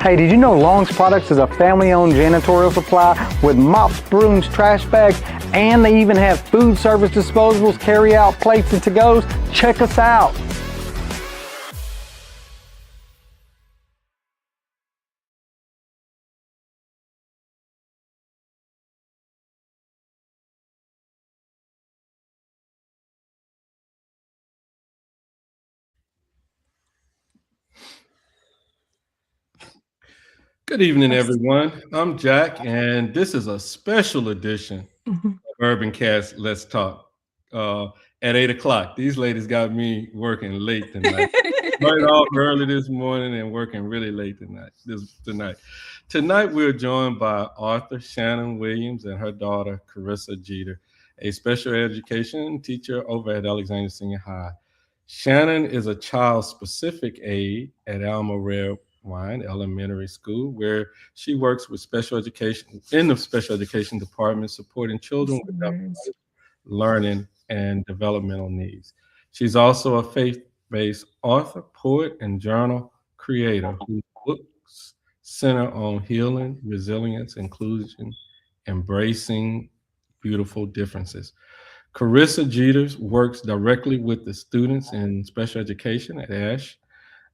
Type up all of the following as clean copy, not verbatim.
Hey, did you know Long's Products is a family-owned janitorial supply with mops, brooms, trash bags, and they even have food service disposables, carry-out plates, and to-goes? Check us out. Good evening, everyone. I'm Jack, and this is a special edition of UrbanCast Let's Talk at 8 o'clock. These ladies got me working late tonight. Started off early this morning and working really late tonight. Tonight, we're joined by author Shannon Williams and her daughter, Karissa Jeter, a special education teacher over at Alexandria Senior High. Shannon is a child-specific aide at Alma Red Wine Elementary School, where she works with special education in the special education department, supporting children with learning and developmental needs. She's also a faith-based author, poet, and journal creator whose books center on healing, resilience, inclusion, embracing beautiful differences. Karissa Jeters works directly with the students in special education at ASH.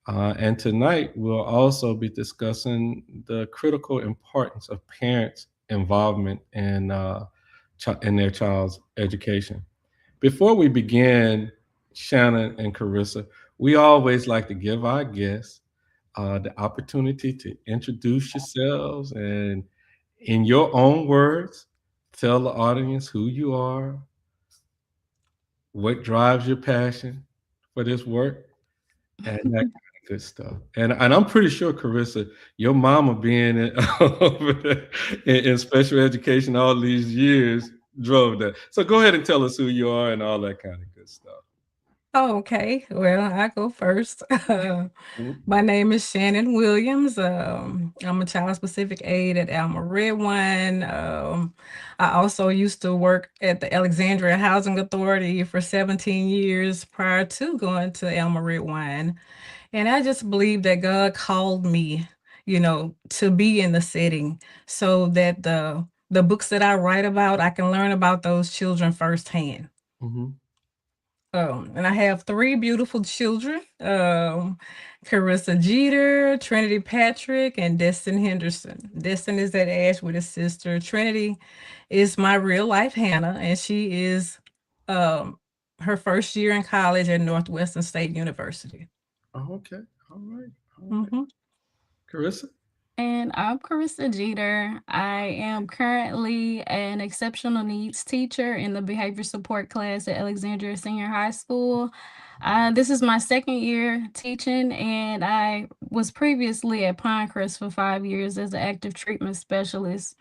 And tonight, we'll also be discussing the critical importance of parents' involvement in their child's education. Before we begin, Shannon and Karissa, we always like to give our guests the opportunity to introduce yourselves and, in your own words, tell the audience who you are, what drives your passion for this work, and that kind of good stuff. And I'm pretty sure, Karissa, your mama being over there in special education all these years drove that. So go ahead and tell us who you are and all that kind of good stuff. Oh, okay. Well, I go first. My name is Shannon Williams. I'm a child specific aide at Alma Red One. I also used to work at the Alexandria Housing Authority for 17 years prior to going to Alma Red One. And I just believe that God called me, to be in the setting so that the books that I write about, I can learn about those children firsthand. Mhm. And I have three beautiful children, Karissa Jeter, Trinity Patrick, and Destin Henderson. Destin is at Ash with his sister. Trinity is my real life Hannah, and she is um, her first year in college at Northwestern State University. Oh, okay. All right. All right. hmm Carissa? And I'm Karissa Jeter. I am currently an exceptional needs teacher in the behavior support class at Alexandria Senior High School. This is my second year teaching, and I was previously at Pinecrest for 5 years as an active treatment specialist,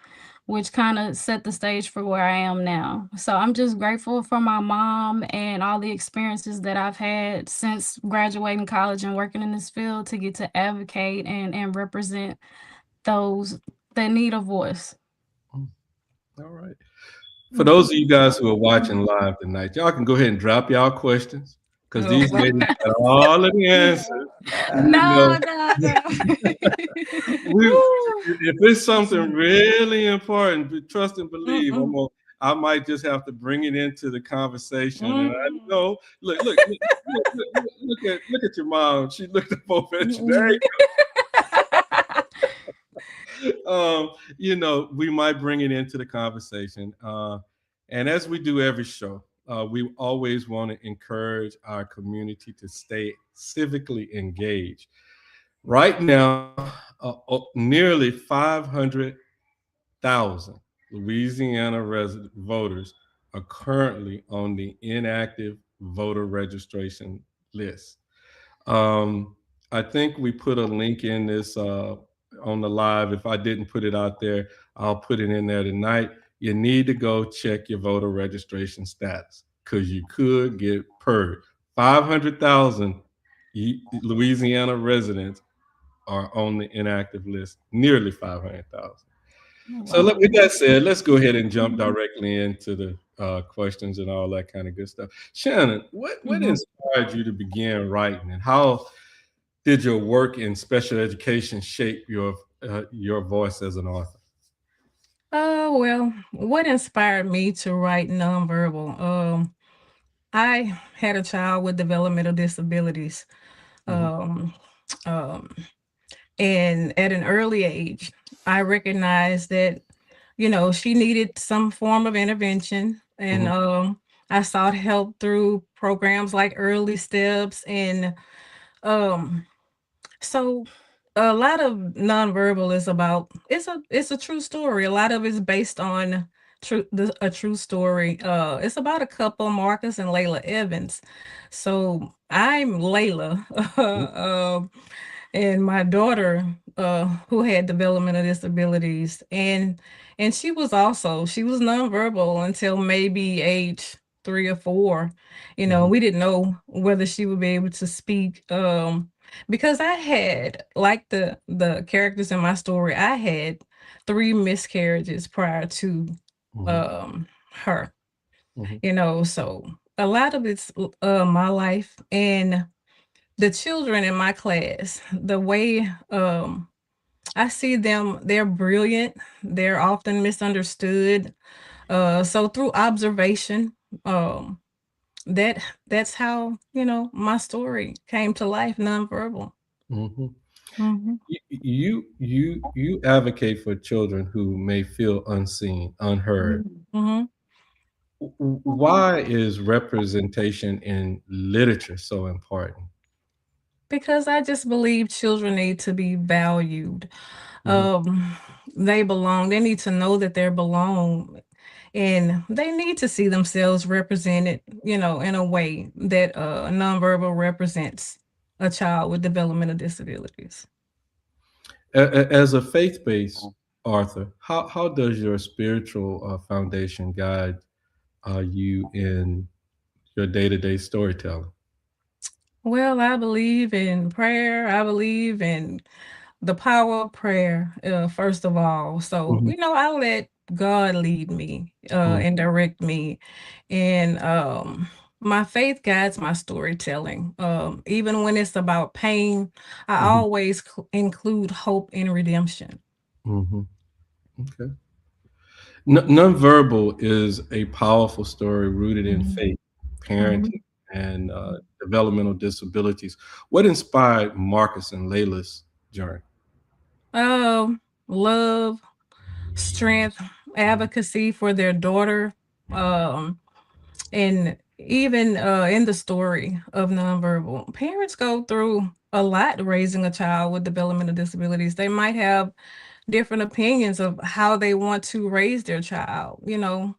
which kind of set the stage for where I am now. So I'm just grateful for my mom and all the experiences that I've had since graduating college and working in this field to get to advocate and represent those that need a voice. Mm. All right. For those of you guys who are watching live tonight, y'all can go ahead and drop y'all questions because these ladies got all of the answers. No, no, no. If it's something really important, trust and believe. I might just have to bring it into the conversation. And I know, look at your mom. She looked up over at you. There you go. We might bring it into the conversation. And as we do every show, we always want to encourage our community to stay civically engaged. Right now, nearly 500,000 Louisiana resident voters are currently on the inactive voter registration list. I think we put a link in this on the live. If I didn't put it out there, I'll put it in there tonight. You need to go check your voter registration status because you could get purged. 500,000 Louisiana residents are on the inactive list, nearly 500,000. So with that said, let's go ahead and jump directly into the questions and all that kind of good stuff. Shannon, what inspired you to begin writing, and how did your work in special education shape your voice as an author? Well, what inspired me to write nonverbal? I had a child with developmental disabilities. Mhm. Um, um, and at an early age, I recognized that, she needed some form of intervention. And Mhm. I sought help through programs like Early Steps. And um, so a lot of nonverbal is about it's a true story. A lot of it's based on a true story. It's about a couple, Marcus and Layla Evans. So I'm Layla. Mhm. um, and my daughter, who had developmental disabilities, and she was nonverbal until maybe age 3 or 4. Mhm. We didn't know whether she would be able to speak, because I had, like the characters in my story, I had 3 miscarriages prior to Mhm. her. Mhm. So a lot of it's my life and the children in my class, the way I see them, they're brilliant. They're often misunderstood. So through observation, um, that that's how my story came to life, nonverbal. Mhm. Hmm. You advocate for children who may feel unseen, unheard. Hmm. Why is representation in literature so important? Because I just believe children need to be valued. Mhm. Um, they belong. They need to know that they belong, and they need to see themselves represented, in a way that nonverbal represents a child with developmental disabilities. As a faith-based author, how does your spiritual foundation guide you in your day-to-day storytelling? Well, I believe in prayer. I believe in the power of prayer, first of all. So, Mhm. I let God lead me, Mhm. and direct me. And my faith guides my storytelling. Even when it's about pain, I Mhm. always include hope and redemption. Mhm. Okay. Nonverbal is a powerful story rooted in Mhm. faith, Mhm. parenting, and developmental disabilities. What inspired Marcus and Layla's journey? Love, strength, advocacy for their daughter. Um, And even in the story of nonverbal, parents go through a lot raising a child with developmental disabilities. They might have different opinions of how they want to raise their child. Mhm.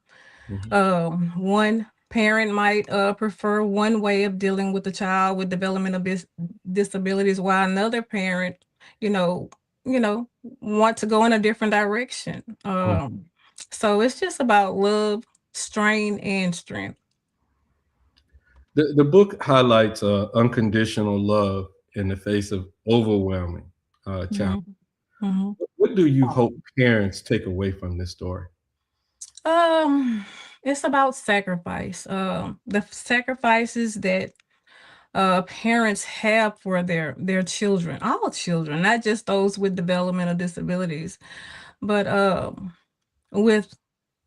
One parent might prefer one way of dealing with the child with developmental disabilities, while another parent, you know, you know, want to go in a different direction. Mhm. So it's just about love, strain, and strength. The book highlights unconditional love in the face of overwhelming challenge. Mhm, mhm. What do you hope parents take away from this story? Um, it's about sacrifice. The sacrifices that parents have for their children, all children, not just those with developmental disabilities, but with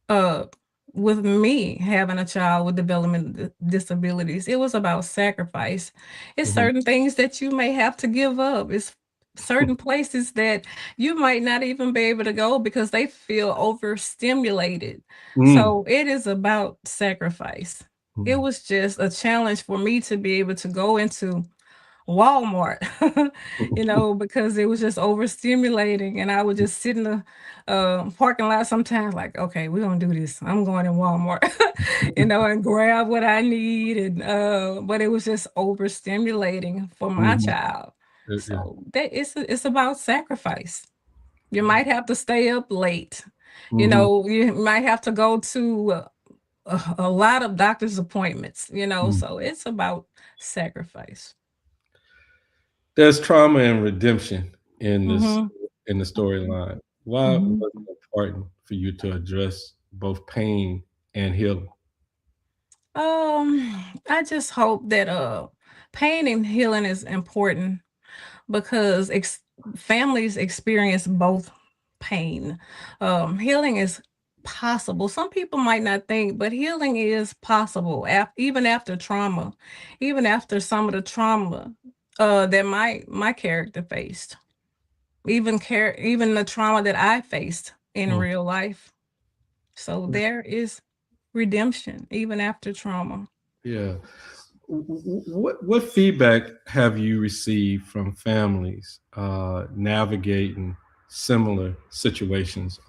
uh with me having a child with developmental disabilities, it was about sacrifice. It's Mhm. certain things that you may have to give up. It's certain places that you might not even be able to go because they feel overstimulated. Mm. So it is about sacrifice. It Mm. was just a challenge for me to be able to go into Walmart, because it was just overstimulating, and I would just sit in the parking lot sometimes, like, okay, we're gonna do this. I'm going in Walmart, and grab what I need, and but it was just overstimulating for my Mhm. child. Yeah. So that it's about sacrifice. You might have to stay up late. Mhm. You might have to go to a lot of doctor's appointments. Mm. So it's about sacrifice. There's trauma and redemption in this Mhm. in the storyline. Why Mhm. was it important for you to address both pain and healing? I just hope that pain and healing is important. because families experience both pain. Healing is possible. Some people might not think, but healing is possible even after trauma, even after some of the trauma that my character faced, even the trauma that I faced in real life. So there is redemption even after trauma. Yeah. What feedback have you received from families navigating similar situations?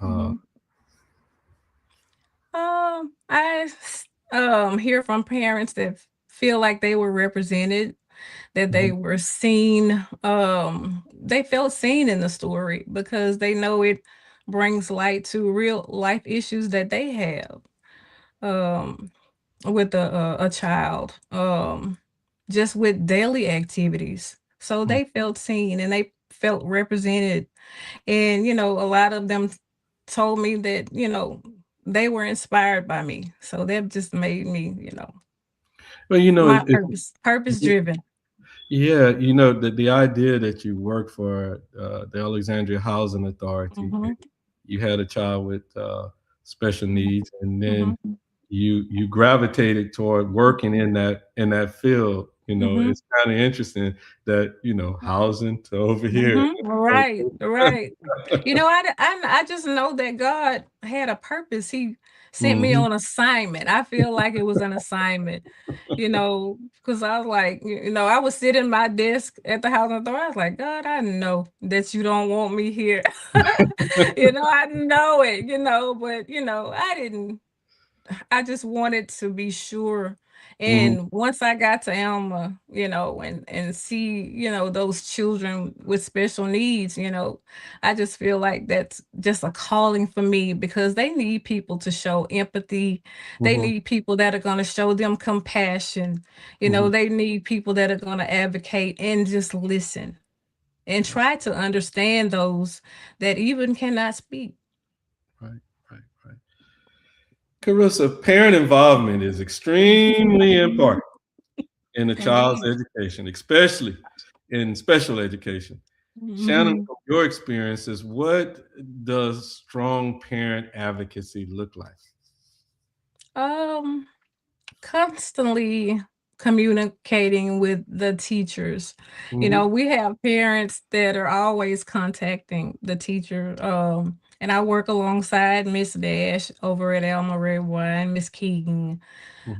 I hear from parents that feel like they were represented, that they were seen. They felt seen in the story because they know it brings light to real life issues that they have with a child, just with daily activities. So they felt seen and they felt represented. And, a lot of them told me that, they were inspired by me. So that just made me, Well, my purpose driven. yeah, the idea that you work for the Alexandria Housing Authority, you had a child with special needs, and then you gravitated toward working in that field. It's kind of interesting that housing to over here. Right. I just know that God had a purpose. He sent me on assignment. I feel like it was an assignment, because I was like, I would sit in my desk at the housing authority. I was like, God, I know that you don't want me here. I know it, but I didn't. I just wanted to be sure. And once I got to Alma, and see, those children with special needs, I just feel like that's just a calling for me because they need people to show empathy. They need people that are going to show them compassion. They need people that are going to advocate and just listen and try to understand those that even cannot speak. Right. Karissa, parent involvement is extremely important in a child's education, especially in special education. Shannon, from your experiences, what does strong parent advocacy look like? Constantly communicating with the teachers. We have parents that are always contacting the teacher. And I work alongside Miss Dash over at Alma Red One, Miss Keegan.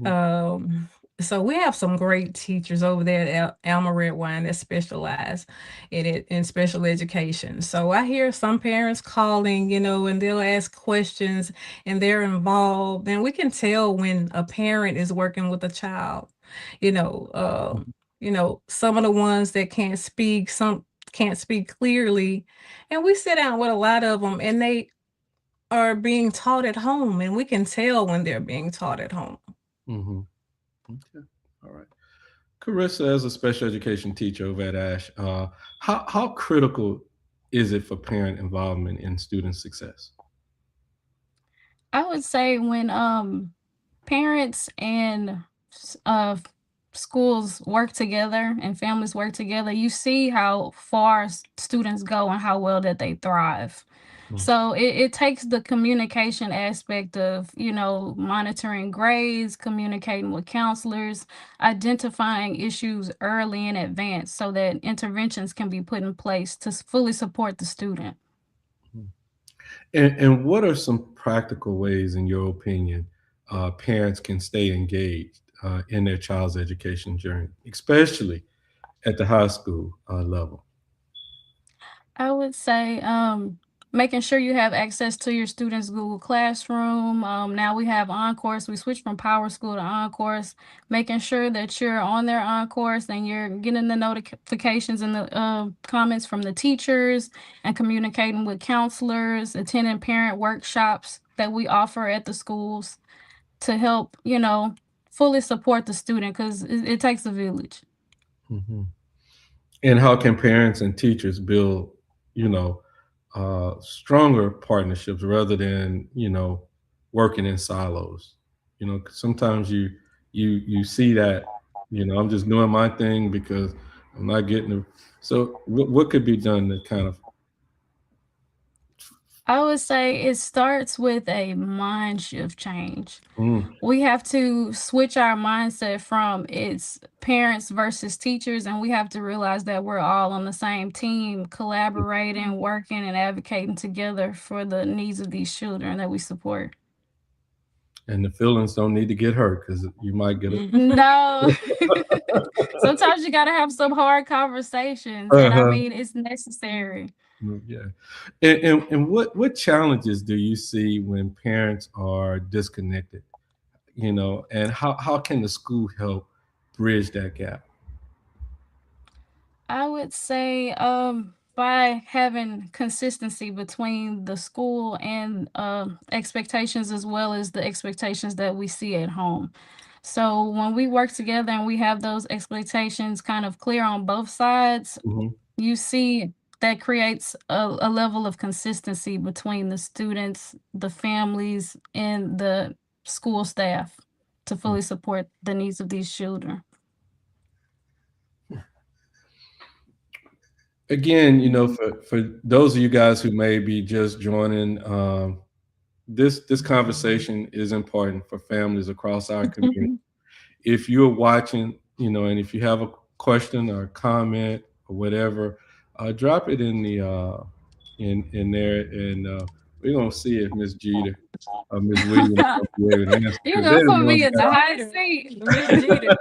Um, so we have some great teachers over there at Alma Red One that specialize in special education. So I hear some parents calling, and they'll ask questions and they're involved, and we can tell when a parent is working with a child. Some of the ones that can't speak, some can't speak clearly, and we sit down with a lot of them, and they are being taught at home, and we can tell when they're being taught at home. Okay. All right. Karissa, as a special education teacher over at Ash, how critical is it for parent involvement in student success? I would say when parents and schools work together and families work together, you see how far students go and how well that they thrive. So it takes the communication aspect of, monitoring grades, communicating with counselors, identifying issues early in advance so that interventions can be put in place to fully support the student. And what are some practical ways, in your opinion, parents can stay engaged in their child's education journey, especially at the high school level? I would say making sure you have access to your students' Google Classroom. Now we have OnCourse. We switched from Power School to OnCourse. Making sure that you're on their OnCourse and you're getting the notifications and the comments from the teachers and communicating with counselors, attending parent workshops that we offer at the schools to help, fully support the student because it takes a village. And how can parents and teachers build, stronger partnerships rather than, working in silos? Sometimes you see that, I'm just doing my thing because I'm not getting them. So what could be done to kind of I would say it starts with a mind shift change. mm, We have to switch our mindset from it's parents versus teachers, and we have to realize that we're all on the same team, collaborating, working, and advocating together for the needs of these children that we support. and the feelings don't need to get hurt because you might get a No. Sometimes you gotta have some hard conversations, and I uh-huh. mean, it's necessary. Yeah. And what challenges do you see when parents are disconnected? And how can the school help bridge that gap? I would say by having consistency between the school and expectations as well as the expectations that we see at home. So when we work together and we have those expectations kind of clear on both sides, Hmm. you see that creates a level of consistency between the students, the families, and the school staff to fully support the needs of these children. Again, for those of you guys who may be just joining, this conversation is important for families across our community. If you're watching, and if you have a question or a comment or whatever, drop it in the in there, and we're gonna see if Miss Jeter or Miss Williams will be able to answer You because gonna they're the put ones me in the that. hot seat. Miss Jeter,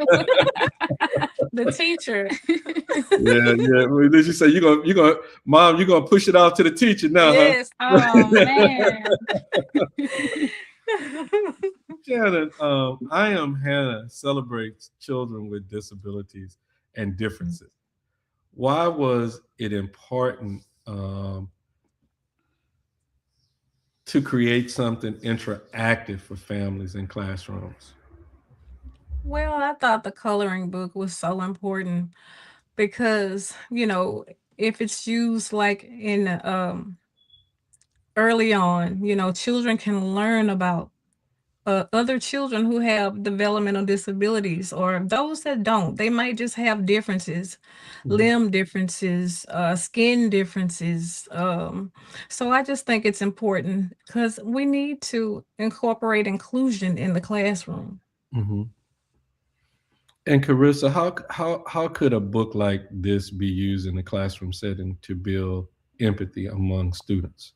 the teacher. Yeah, yeah. Well, did you say Mom? You gonna push it off to the teacher now, huh? Yes. Oh man. Shannon, I Am Hannah celebrates children with disabilities and differences. Why was it important to create something interactive for families in classrooms? Well, I thought the coloring book was so important because, if it's used like in early on, children can learn about other children who have developmental disabilities or those that don't. They might just have differences, Mhm. limb differences, skin differences. So I just think it's important because we need to incorporate inclusion in the classroom. Mhm. And Karissa, how could a book like this be used in a classroom setting to build empathy among students?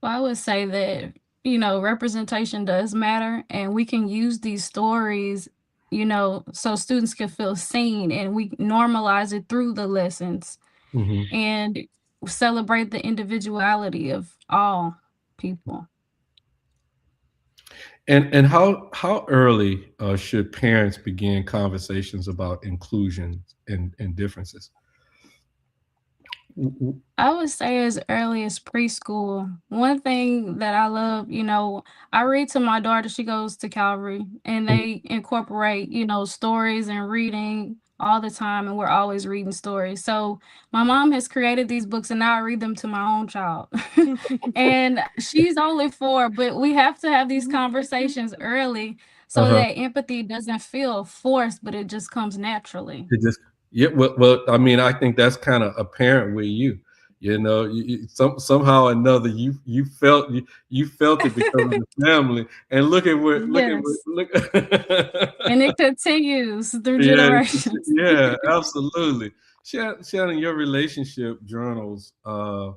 Well, I would say that, representation does matter, and we can use these stories, so students can feel seen, and we normalize it through the lessons Hmm. and celebrate the individuality of all people. And how early should parents begin conversations about inclusion and differences? Mhm. I would say as early as preschool. One thing that I love, I read to my daughter, she goes to Calvary, and they incorporate, stories and reading all the time, and we're always reading stories. So my mom has created these books, and now I read them to my own child. And she's only 4, but we have to have these conversations early so Uh-huh. that empathy doesn't feel forced, but it just comes naturally. It just Yeah. Well, I mean, I think that's kind of apparent with you. Somehow or another, you felt it because of the family, and Yes. look. And it continues through Yeah, generations. yeah, absolutely. Shannon, your relationship journals, uh,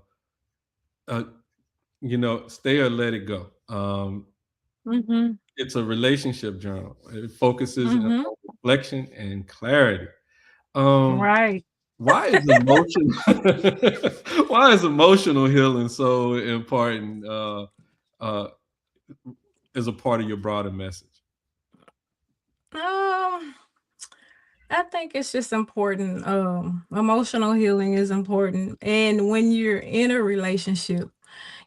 stay or let it go. Hmm. It's a relationship journal. It focuses on Hmm. reflection and clarity. Um, Right. why is emotion why is emotional healing so important uh, as a part of your broader message? Um, I think it's just important. Emotional healing is important. And when you're in a relationship,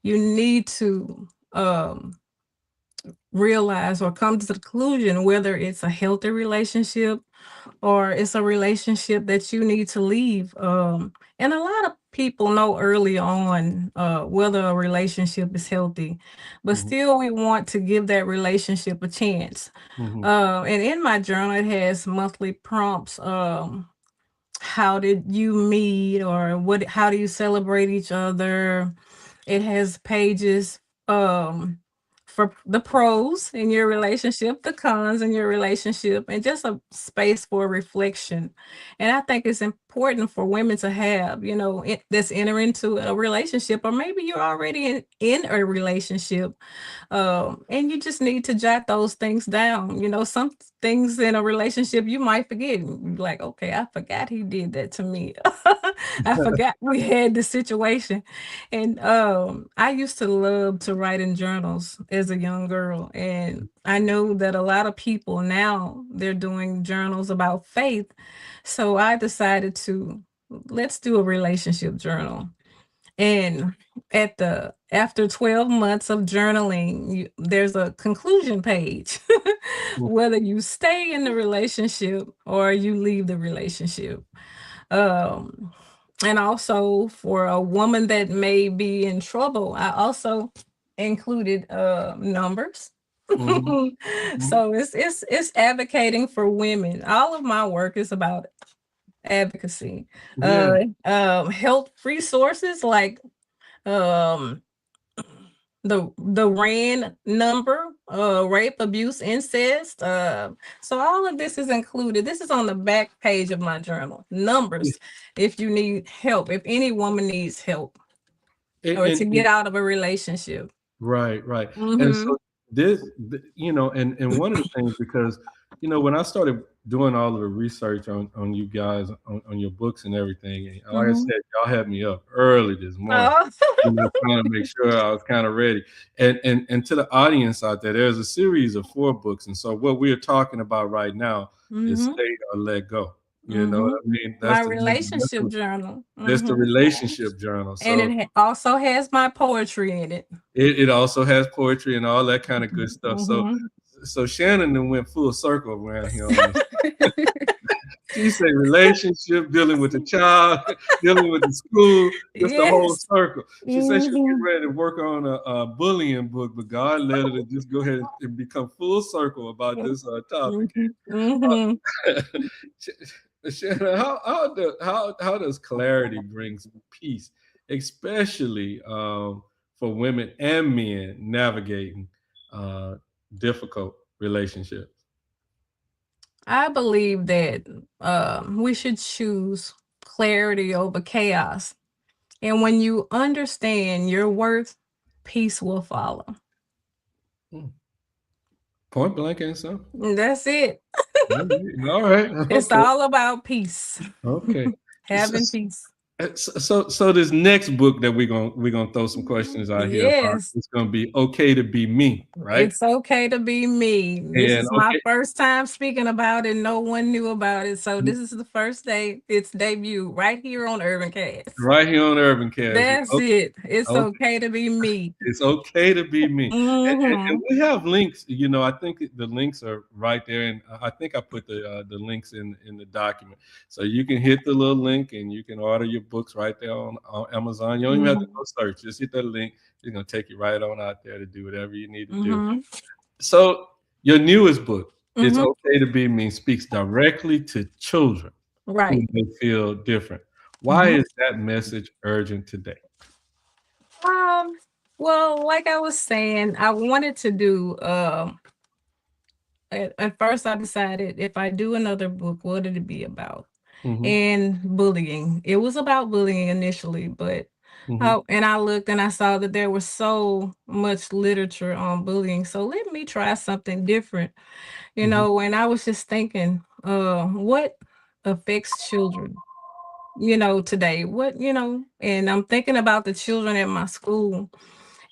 you need to realize or come to the conclusion whether it's a healthy relationship or it's a relationship that you need to leave. And a lot of people know early on whether a relationship is healthy, but Mhm, still we want to give that relationship a chance. mhm, And in my journal, it has monthly prompts. how did you meet, or how do you celebrate each other. It has pages for the pros in your relationship, the cons in your relationship, and just a space for reflection. And I think it's important for women to have, that's entering into a relationship, or maybe you're already in a relationship, and you just need to jot those things down. Some things in a relationship you might forget. You're like, okay, I forgot he did that to me. I forgot we had this situation. And I used to love to write in journals as a young girl. And I know that a lot of people now, they're doing journals about faith. So I decided to, let's do a relationship journal. And after 12 months of journaling, there's a conclusion page, whether you stay in the relationship or you leave the relationship. Um, and also for a woman that may be in trouble, I also included numbers. So it's advocating for women. All of my work is about advocacy. Health resources like um the RAN number, rape, abuse, incest. So all of this is included. This is on the back page of my journal. Numbers, if you need help, if any woman needs help, or to get out of a relationship. Right. And so this, and one of the things, because, when I started doing all of the research on you guys, on your books and everything, and like I said, y'all had me up early this morning, trying to make sure I was kind of ready. And to the audience out there, there's a series of 4 books. And so what we're talking about right now is Stay or Let Go. You know what I mean? That's my relationship journal. That's the relationship journal. So, and it also has my poetry in it. It also has poetry and all that kind of good stuff. So Shannon then went full circle around here on this. She said relationship, dealing with the child, dealing with the school, just the whole circle. She said she was getting ready to work on a bullying book, but God led her to just go ahead and become full circle about this topic. Shannon, how does clarity brings peace, especially for women and men navigating difficult relationships? I believe that we should choose clarity over chaos. And when you understand your worth, peace will follow. Point blank answer. That's it. All right. Okay. It's all about peace. Okay. Having peace. So this next book that we're gonna throw some questions out here about, it's gonna be Okay to Be Me, right? It's okay to be me. This is my first time speaking about it. No one knew about it, so this is the first day it's debut right here on UrbanCast. Right here on UrbanCast. That's it. It's okay to be me. It's okay to be me. And we have links. I think the links are right there, and I think I put the links in the document, so you can hit the little link and you can order your books right there on Amazon. You don't even have to go search. Just hit that link. It's going to take you right on out there to do whatever you need to do. So your newest book, It's Okay to Be Me, speaks directly to children who may feel different. Why is that message urgent today? Well, like I was saying, I wanted to do, at first I decided if I do another book, what did it be about? And bullying. It was about bullying initially, but and I looked and I saw that there was so much literature on bullying. So let me try something different, and I was just thinking, what affects children, today? What, and I'm thinking about the children at my school,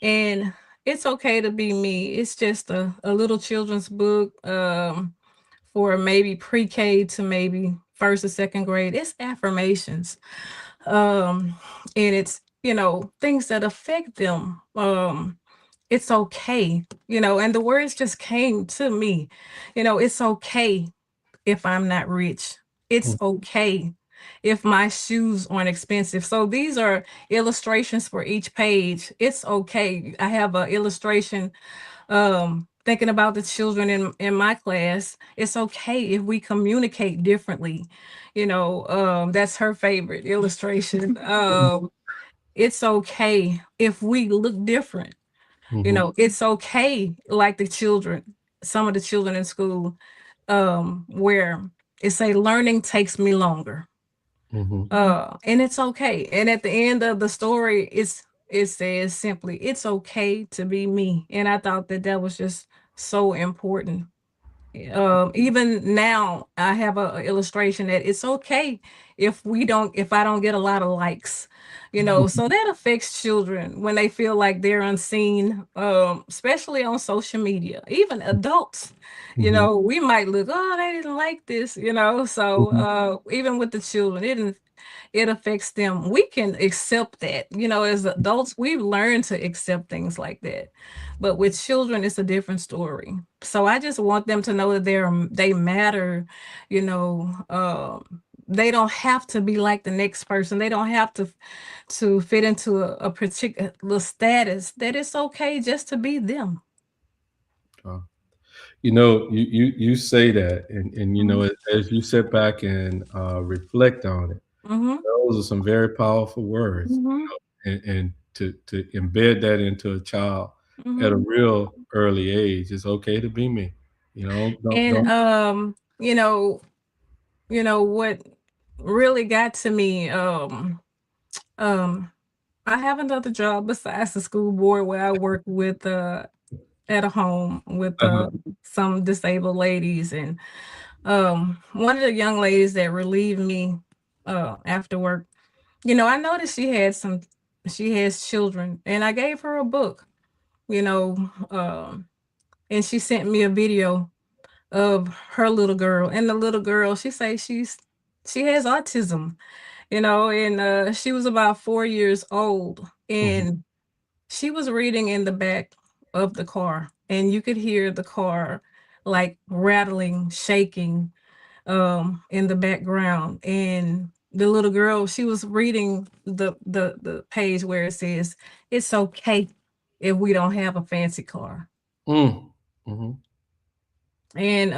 and It's Okay to Be Me. It's just a little children's book for maybe pre-K to maybe first or second grade. It's affirmations. And it's, things that affect them. It's okay, and the words just came to me. It's okay if I'm not rich. It's okay if my shoes aren't expensive. So these are illustrations for each page. It's okay. I have an illustration that thinking about the children in my class, it's okay if we communicate differently. That's her favorite illustration. It's okay if we look different. It's okay, like some of the children in school, where it say learning takes me longer. And it's okay. And at the end of the story, it says simply, it's okay to be me. And I thought that was just so important. Even now, I have a illustration that it's okay if I don't get a lot of likes, so that affects children when they feel like they're unseen, especially on social media. Even adults, we might look, oh, they didn't like this, so even with the children, it affects them. We can accept that. As adults, we've learned to accept things like that. But with children, it's a different story. So I just want them to know that they matter. They don't have to be like the next person. They don't have to fit into a particular status. That it's okay just to be them. You say that, and as you sit back and reflect on it, Mm-hmm. those are some very powerful words, Mm-hmm. and to embed that into a child at a Mm-hmm. real early age. It's okay to be me. And Don't. what really got to me, I have another job besides the school board where I work with at a home with some disabled ladies, and one of the young ladies that relieved me after work, I noticed she has children, and I gave her a book, you know, and she sent me a video of her little girl, and the little girl, she says she has autism, and she was about 4 years old, Mhm. and she was reading in the back of the car, and you could hear the car like rattling, shaking in the background. And the little girl, she was reading the page where it says, "It's okay if we don't have a fancy car." Mm. Mhm. And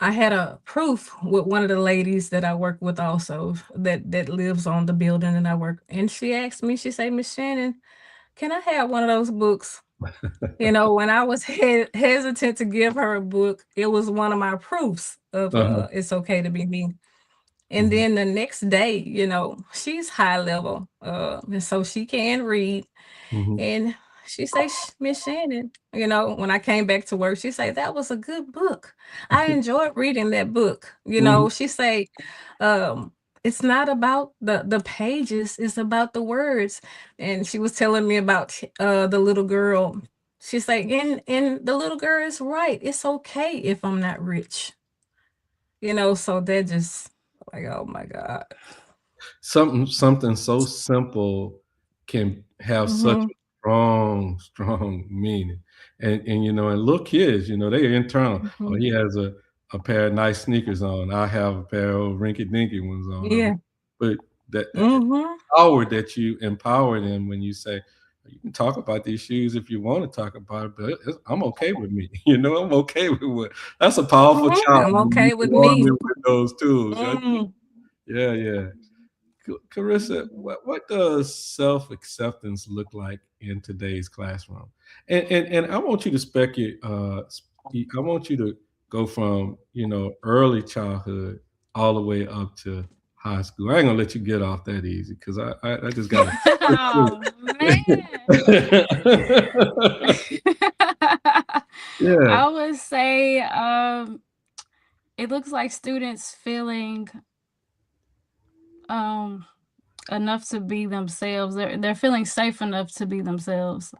I had a proof with one of the ladies that I work with also that lives on the building and I work. And she asked me, she said, "Miss Shannon, can I have one of those books?" When I was hesitant to give her a book, it was one of my proofs of Uh-huh. it's okay to be me. And Mhm. then the next day, she's high level, and so she can read. Mhm. And she say, "Miss Shannon, when I came back to work, she say that was a good book. I enjoyed reading that book." Mhm. She say, um, "It's not about the pages; it's about the words." And she was telling me about the little girl. She's like, and the little girl is right. It's okay if I'm not rich. So that just like, oh my God. Something so simple can have such Mm-hmm. a strong meaning. And little kids, they're internal. Oh, Mm-hmm. he has a pair of nice sneakers on. I have a pair of rinky dinky ones on. Yeah. But that Mm-hmm. power that you empower them when you say, you can talk about these shoes if you want to talk about it, but I'm okay with me. I'm okay with what. That's a powerful Mm-hmm. child I'm when you okay with can arm me. them with those tools. Mm. Yeah, yeah. Karissa, what does self acceptance look like in today's classroom? And I want you to I want you to go from early childhood all the way up to high school. I ain't gonna let you get off that easy because I just gotta. Oh man. Yeah. I would say it looks like students feeling um enough to be themselves. They're feeling safe enough to be themselves.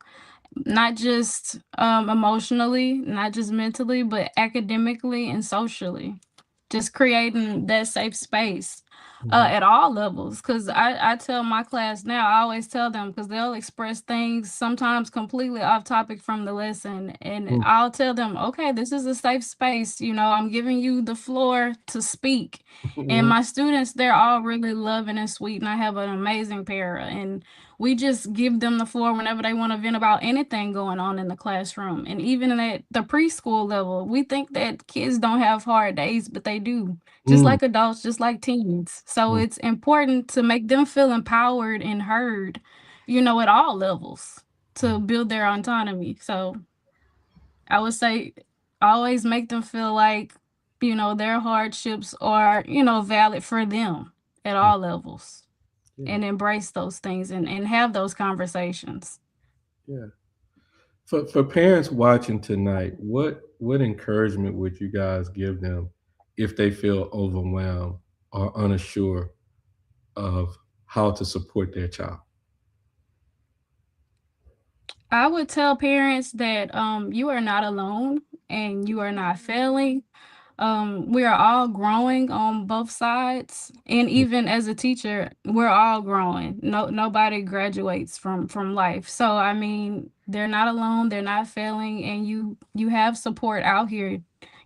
Not just emotionally, not just mentally, but academically and socially. Just creating that safe space. at all levels. Because I tell my class now, I always tell them, because they'll express things sometimes completely off topic from the lesson. And Mm-hmm. I'll tell them, okay, this is a safe space. I'm giving you the floor to speak. And my students, they're all really loving and sweet. And I have an amazing para. And we just give them the floor whenever they want to vent about anything going on in the classroom. And even at the preschool level, we think that kids don't have hard days, but they do, just like adults, just like teens. So it's important to make them feel empowered and heard, at all levels, to build their autonomy. So I would say always make them feel like, their hardships are, valid for them at all levels, Yeah. and embrace those things, and have those conversations. Yeah. For parents watching tonight, what encouragement would you guys give them if they feel overwhelmed or unsure of how to support their child? I would tell parents that you are not alone and you are not failing. We are all growing on both sides, and even as a teacher, we're all growing. Nobody graduates from life. So I mean, they're not alone, they're not failing, and you have support out here.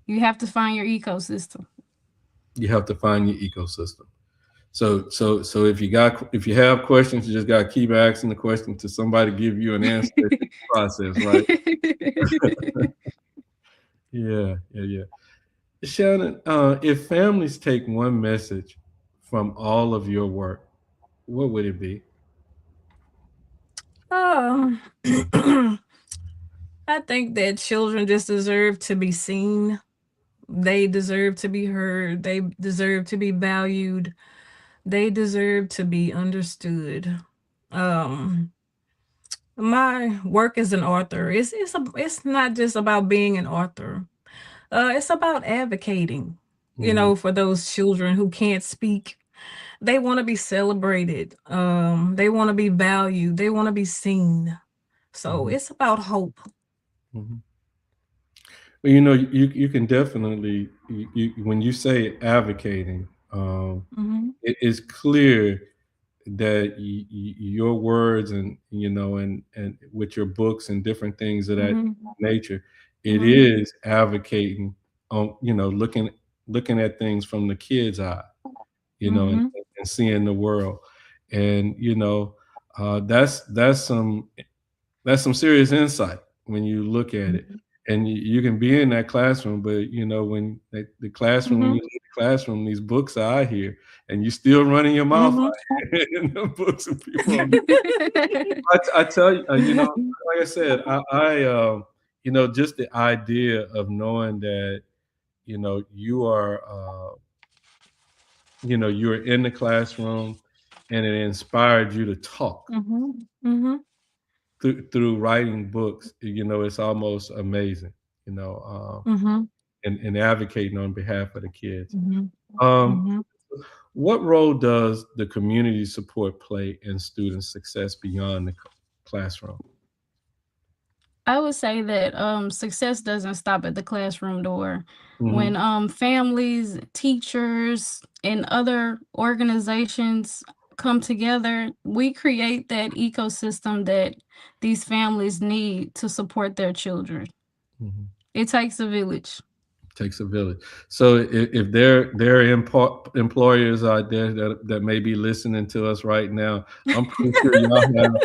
You have to find your ecosystem. You have to find your ecosystem. So if you have questions, you just got to keep asking the question to somebody give you an answer in the process, right? Yeah, yeah, yeah. Shannon, if families take one message from all of your work, what would it be? Oh, I think that children just deserve to be seen. They deserve to be heard. They deserve to be valued. They deserve to be understood. Um, my work as an author, it's not just about being an author. It's about advocating, Mhm. for those children who can't speak. They want to be celebrated. They want to be valued. They want to be seen. So Mhm. it's about hope. Mhm. Well, you can definitely when you say advocating, Mhm. it is clear that your words and with your books and different things of that Mhm. nature, it Mhm. is advocating on looking at things from the kid's eye, and, Mhm. and seeing the world, and that's some serious insight when you look at it. Mhm. And you can be in that classroom, but when the classroom, when you Mhm. leave the classroom, these books are out here, and you're still running your mouth Mhm. in the books, and people. I tell you, like I said, just the idea of knowing that, you are, you're in the classroom, and it inspired you to talk Mhm. Mhm. through writing books. It's almost amazing. You know, Mhm. and advocating on behalf of the kids. Mhm. Um, Mhm. what role does the community support play in student success beyond the classroom? I would say that success doesn't stop at the classroom door. Hmm. When families, teachers, and other organizations come together, we create that ecosystem that these families need to support their children. Hmm. It takes a village. Takes a village. So if there are employers out there that may be listening to us right now, I'm pretty sure y'all have.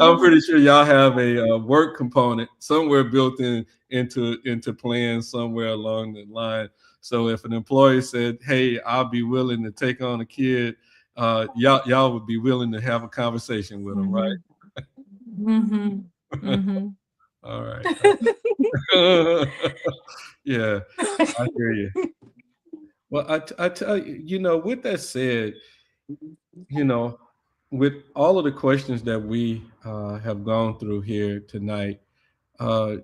I'm pretty sure y'all have a work component somewhere built into plans somewhere along the line. So if an employer said, "Hey, I'll be willing to take on a kid," y'all would be willing to have a conversation with them, right? Mhm. Mhm. Mhm. All right. Yeah, I hear you. Well, I tell you, with that said, you know, with all of the questions that we have gone through here tonight,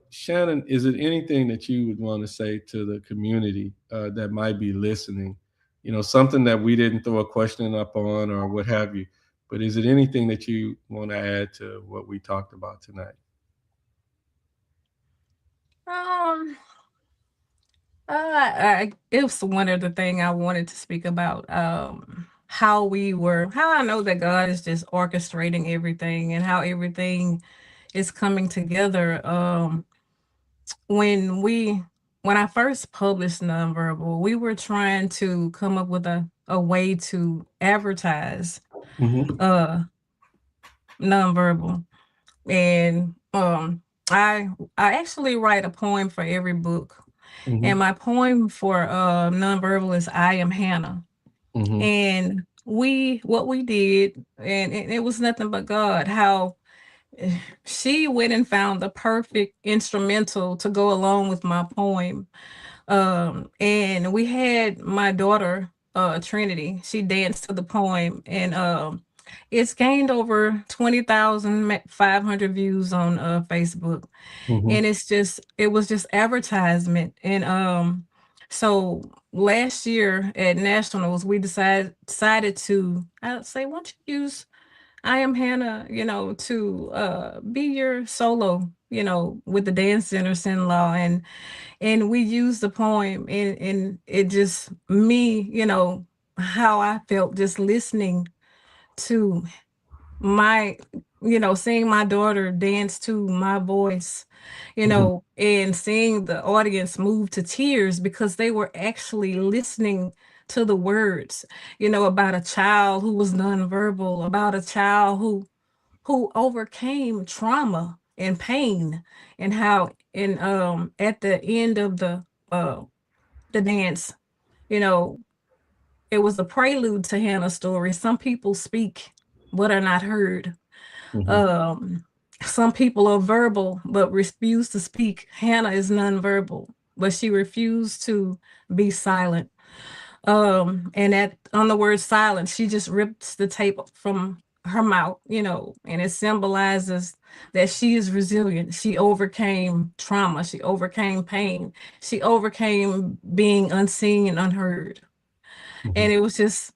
Shannon, is it anything that you would want to say to the community that might be listening? Something that we didn't throw a question up on or what have you, but is it anything that you want to add to what we talked about tonight? Um, It was one of the thing I wanted to speak about. How I know that God is just orchestrating everything and how everything is coming together. When we, when I first published Nonverbal, we were trying to come up with a way to advertise uh nonverbal, and I actually write a poem for every book. And my poem for nonverbal is I Am Hannah. And what we did, and it was nothing but God, how she went and found the perfect instrumental to go along with my poem. And we had my daughter, Trinity, she danced to the poem, and it's gained over 20,500 views on Facebook. And it was just advertisement. And so last year at nationals, we decided to, I'd say, why don't you use I Am Hannah, to be your solo, with the dance center sin-law. And we used the poem, and it just me, how I felt just listening to my, seeing my daughter dance to my voice, and seeing the audience move to tears because they were actually listening to the words, about a child who was nonverbal, about a child who overcame trauma and pain, and how, and at the end of the dance, you know it was a prelude to Hannah's story. Some people speak but are not heard. um some people are verbal but refuse to speak. Hannah is nonverbal, but she refused to be silent. And on the word silence, she just rips the tape from her mouth, and it symbolizes that she is resilient. She overcame trauma, she overcame pain, she overcame being unseen and unheard. And it was just,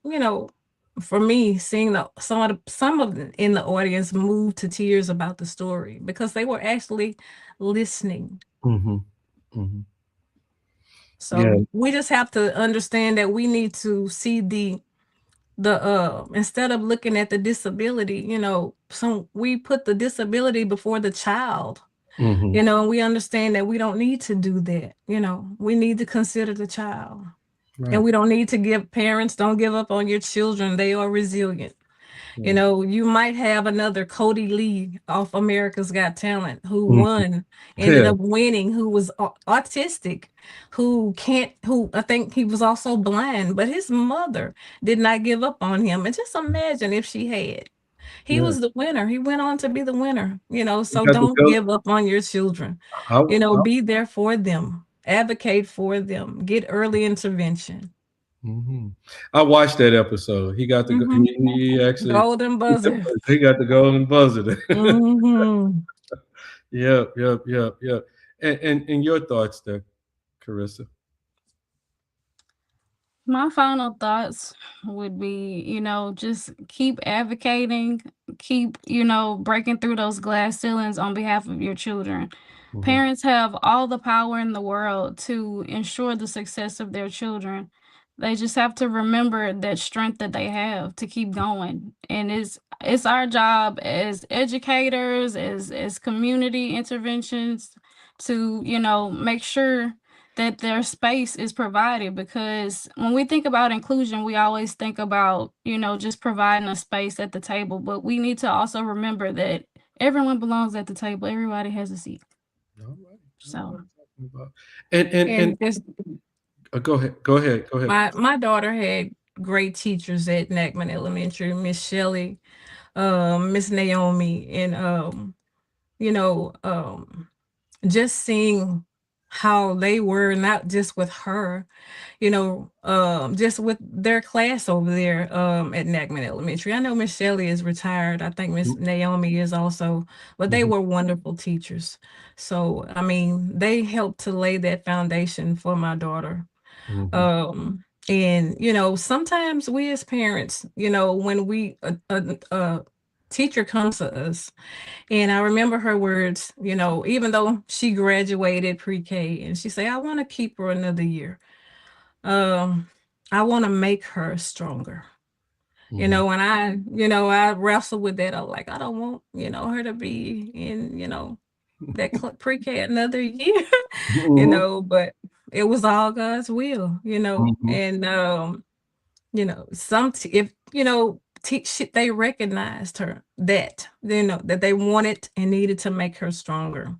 for me, seeing some of them in the audience move to tears about the story because they were actually listening. So Yeah. we just have to understand that we need to see the instead of looking at the disability, we put the disability before the child. And we understand that we don't need to do that. We need to consider the child. Right. And we don't need to don't give up on your children. They are resilient. You might have another Cody Lee off America's Got Talent who ended up winning, who was autistic, who I think he was also blind, but his mother did not give up on him. And just imagine if she had. He was the winner. He went on to be the winner, so got to don't go. give up on your children. Be there for them, advocate for them, get early intervention. I watched that episode. He got the he actually Golden buzzer. he got the golden buzzer. Yep. And your thoughts there, Karissa? My final thoughts would be, just keep advocating, keep, breaking through those glass ceilings on behalf of your children. Parents have all the power in the world to ensure the success of their children. They just have to remember that strength that they have to keep going. And it's our job as educators, as community interventions to, make sure that their space is provided, because when we think about inclusion, we always think about, just providing a space at the table, but we need to also remember that everyone belongs at the table. Everybody has a seat. All right. So, and go ahead. My daughter had great teachers at Nackman Elementary, Miss Shelley, Miss Naomi, and just seeing how they were, not just with her, just with their class over there at Nackman Elementary. I know Miss Shelley is retired. I think Miss Naomi is also, but they were wonderful teachers. So, I mean, they helped to lay that foundation for my daughter. And sometimes we as parents, when we teacher comes to us, and I remember her words, you know, even though she graduated pre-K, and she said, I want to keep her another year. I want to make her stronger. You know, and I wrestle with that. I'm like, I don't want, her to be in, that pre-K another year, but it was all God's will, and, if, they recognized her that, that they wanted and needed to make her stronger.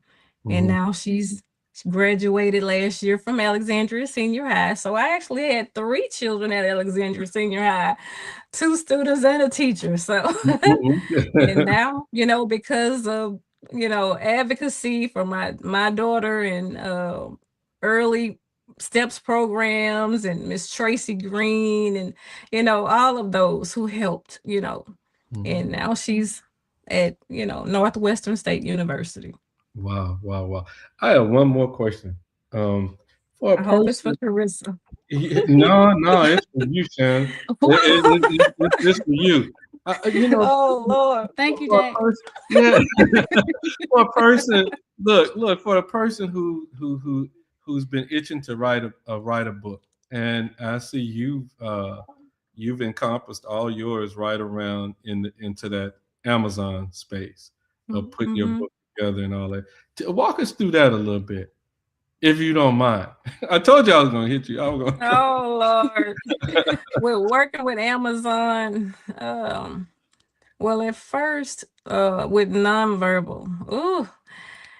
And now she's graduated last year from Alexandria Senior High. So I actually had 3 children at Alexandria Senior High, 2 students and a teacher. So, and now, because of, advocacy for my daughter and early steps programs and Miss Tracy Green and, all of those who helped, and now she's at, Northwestern State University. Wow, wow, wow. I have one more question. For a I hope it's person, for Karissa. no, it's for you, Shannon. It's for you. Oh Lord. Thank you, for a Jack. person, yeah. For a person, look, for a person who's been itching to write a book, and I see you've encompassed all yours right around into that Amazon space of putting your book together and all that. Walk us through that a little bit, if you don't mind. I told you I was going to hit you. I was going. Oh Lord. We're working with Amazon. Well, at first, with nonverbal. Ooh,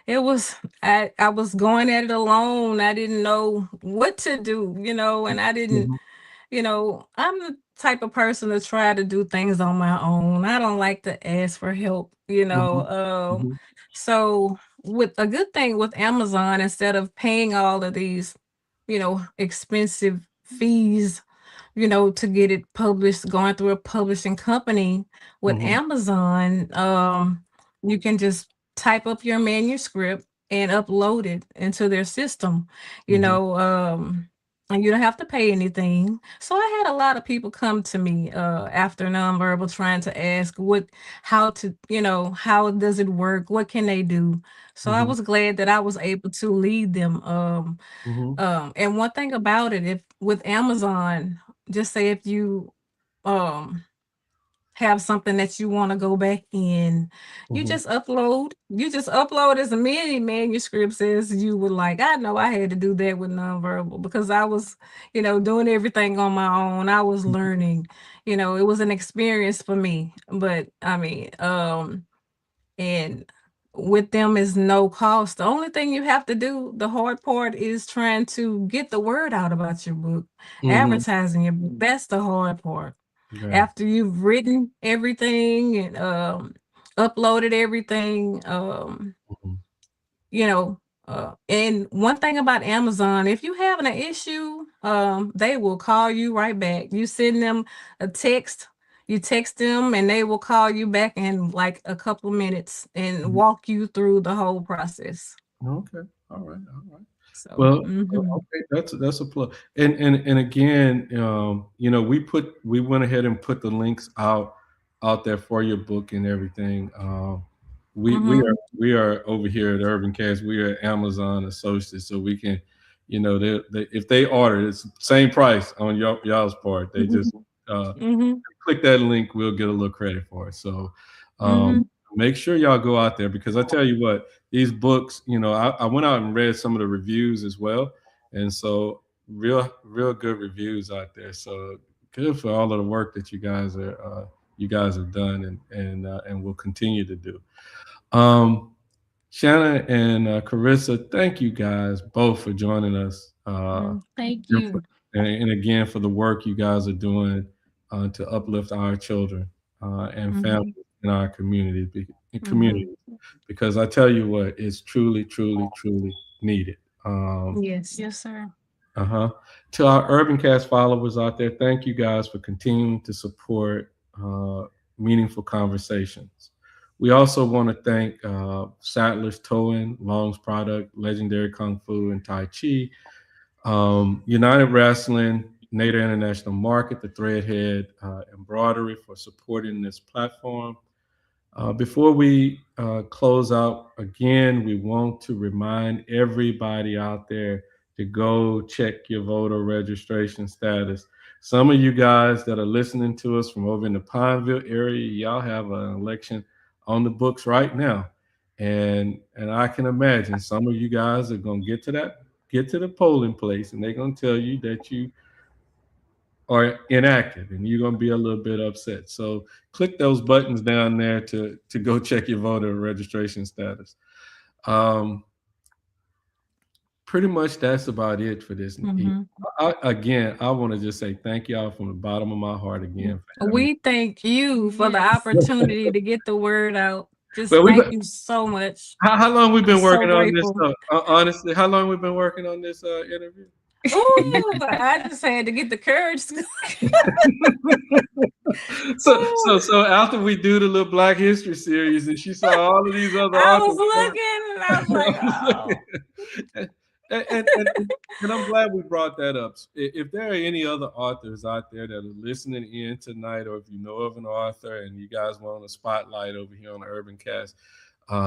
it was I was going at it alone. I didn't know what to do, and I didn't, I'm the type of person to try to do things on my own. I don't like to ask for help. So with a good thing with Amazon, instead of paying all of these, expensive fees, to get it published, going through a publishing company with Amazon, you can just type up your manuscript and upload it into their system, and you don't have to pay anything. So I had a lot of people come to me after nonverbal trying to ask how does it work? What can they do? So I was glad that I was able to lead them. And one thing about it, if with Amazon, just say if you have something that you want to go back in, you just upload as many manuscripts as you would like. I know I had to do that with nonverbal because I was, doing everything on my own. I was learning, it was an experience for me. But I mean, and with them is no cost. The only thing you have to do, the hard part, is trying to get the word out about your book, advertising your book. That's the hard part. Right. After you've written everything and uploaded everything, and one thing about Amazon, if you having an issue, they will call you right back. You send them a text, you text them, and they will call you back in like a couple of minutes and walk you through the whole process. Okay. All right. So, Well, okay, that's a plus. And again, we went ahead and put the links out there for your book and everything. We are over here at UrbanCast. We are Amazon associates, so we can, they if they order, it's the same price on y'all's part. They just click that link, we'll get a little credit for it. So make sure y'all go out there, because I tell you what, these books, I went out and read some of the reviews as well, and so real good reviews out there. So good for all of the work that you guys have done and will continue to do. Shannon and Karissa, thank you guys both for joining us. Thank you. And again, for the work you guys are doing to uplift our children and families in our communities, because I tell you what, it's truly needed. Yes, sir. To our UrbanCast followers out there, thank you guys for continuing to support meaningful conversations. We also want to thank Sadler's Towing, Long's Product, Legendary Kung Fu and Tai Chi, United Wrestling, NADA International Market, the Threadhead Embroidery for supporting this platform. Before we close out, again, we want to remind everybody out there to go check your voter registration status. Some of you guys that are listening to us from over in the Pineville area, y'all have an election on the books right now. And I can imagine some of you guys are going to get to the polling place, and they're going to tell you that you are inactive, and you're going to be a little bit upset. So click those buttons down there to go check your voter registration status. Pretty much that's about it for this. Again, I want to just say thank y'all from the bottom of my heart again. We thank you for the opportunity to get the word out. Just Well, thank you so much. How long we've been working on this? grateful. Honestly, how long we've been working on this interview? Ooh, I just had to get the courage. So after we do the little Black History series, and she saw all of these other I authors, was looking and I was like, oh. and I'm glad we brought that up. If there are any other authors out there that are listening in tonight, or if you know of an author and you guys want a spotlight over here on the UrbanCast,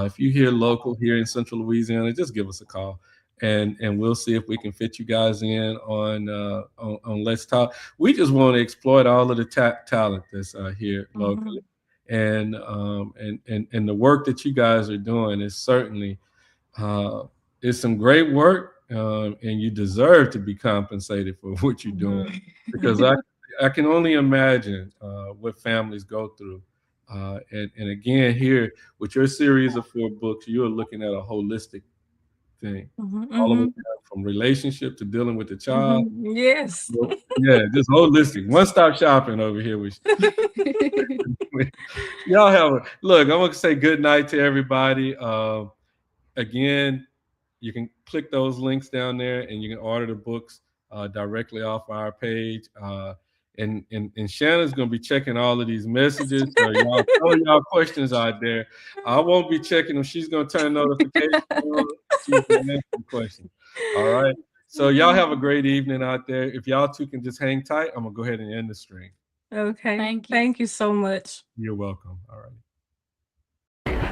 if you hear local here in Central Louisiana, just give us a call. And we'll see if we can fit you guys in on Let's Talk. We just want to exploit all of the talent that's here locally, and the work that you guys are doing is certainly it's some great work, and you deserve to be compensated for what you're doing, because I can only imagine what families go through. And again, here with your series of 4 books, you're looking at a holistic thing, all of it, from relationship to dealing with the child. Yes. Yeah, just holistic, one-stop shopping over here. Y'all have a look. I'm gonna say good night to everybody. Again, you can click those links down there, and you can order the books directly off our page. And Shannon's gonna be checking all of these messages. So y'all throw y'all questions out there. I won't be checking them. She's gonna turn notifications on. She's gonna answer the question. All right. So y'all have a great evening out there. If y'all two can just hang tight, I'm gonna go ahead and end the stream. Okay. Thank you so much. You're welcome. All right.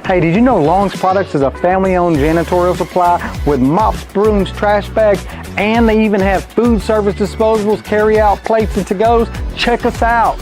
Hey, did you know Long's Products is a family-owned janitorial supply with mops, brooms, trash bags, and they even have food service disposables, carry-out plates, and to-goes? Check us out.